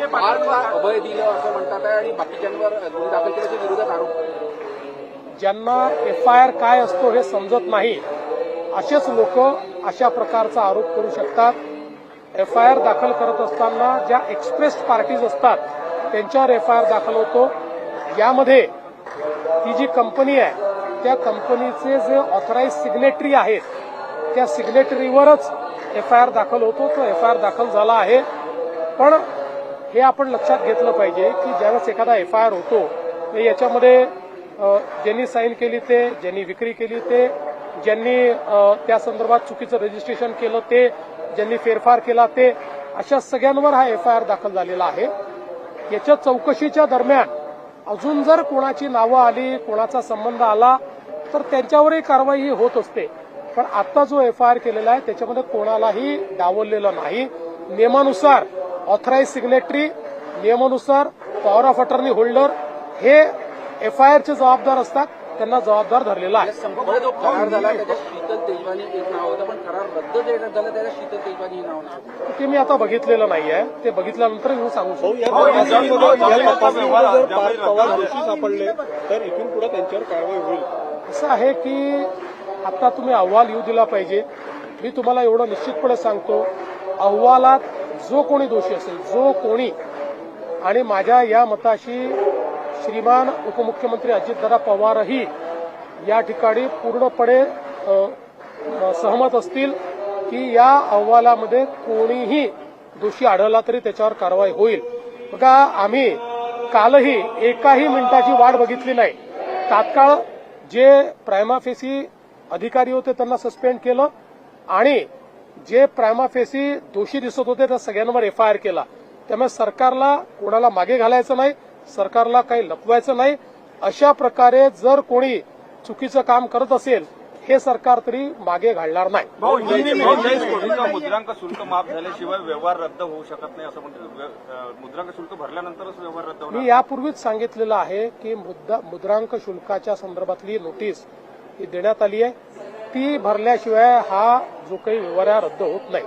अभय दिलं असं म्हणतात आहे आणि बाकीच्यांवर गुन्हे दाखल केल्याच्या विरोधात आरोप. ज्यांना FIR काय असतो हे समजत नाही असेच लोक अशा प्रकारचा आरोप करू शकतात. FIR दाखल करत असताना ज्या एक्सप्रेस्ड पार्टीज असतात त्यांच्यावर FIR दाखल होतो. यामध्ये ती जी कंपनी आहे त्या कंपनीचे जे ऑथराइज सिग्नेटरी आहेत त्या सिग्नेटरीवरच FIR दाखल होतो. तो FIR दाखल झाला आहे. पण हे आपण लक्षात घेतलं पाहिजे की ज्यावेळेस एखादा FIR होतो तर याच्यामध्ये ज्यांनी साईन केली ते, ज्यांनी विक्री केली ते, ज्यांनी त्या संदर्भात चुकीचं रजिस्ट्रेशन केलं ते, ज्यांनी फेरफार केला ते, अशा सगळ्यांवर हा FIR दाखल झालेला आहे. याच्या चौकशीच्या दरम्यान अजून जर कोणाची नावं आली, कोणाचा संबंध आला तर त्यांच्यावरही कारवाई ही होत असते. पण आता जो FIR केलेला आहे त्याच्यामध्ये कोणालाही डावललेलं नाही. नियमानुसार ऑथराइज सिग्नेटरी, नियमानुसार पॉवर ऑफ अटर्नी होल्डर हे FIRचे जबाबदार असतात. त्यांना जबाबदार धरलेला आहे. संपूर्ण जो करार झाला त्याच्यात शीतल तेजवानी एक नाव होतं, पण करार रद्द जे झालं त्याच्यात शीतल तेजवानी हे नाव नाही. ते मी आता बघितलेलं नाही आहे. ते बघितल्यानंतर मी सांगू शकतो. सापडले तर इथून पुढे त्यांच्यावर कारवाई होईल. असं आहे की आता तुम्ही अहवाल येऊ दिला पाहिजे. मी तुम्हाला एवढं निश्चितपणे सांगतो, अहवालात जो कोणी दोषी असेल, जो कोणी, आणि माझ्या या मताशी श्रीमान उपमुख्यमंत्री अजितदादा पवारही या ठिकाणी पूर्णपणे सहमत असतील की या अहवालामध्ये कोणीही दोषी आढळला तरी त्याच्यावर कारवाई होईल. बघा, आम्ही कालही एकाही मिनिटाची वाट बघितली नाही. तात्काळ जे प्रायमा फेसी अधिकारी होते त्यांना सस्पेंड केलं आणि जे प्रायमा फेसी दोषी दिसत होते त्या सगळ्यांवर FIR केला. त्यामुळे सरकारला कोणाला मागे घालायचं नाही, सरकारला काही लपवायचं नाही. अशा प्रकारे जर कोणी चुकीचं काम करत असेल हे सरकार तरी मागे घालणार नाही. मुद्रांक शुल्क माफ झाल्याशिवाय व्यवहार रद्द होऊ शकत नाही असं म्हणतात. मुद्रांक शुल्क भरल्यानंतरच व्यवहार रद्द होणार. मी यापूर्वीच सांगितलेलं आहे की मुद्रांक शुल्काच्या संदर्भातली नोटीस ही देण्यात आली आहे. ती भरल्याशिवाय हा जो काही व्यवहार रद्द होत नाही.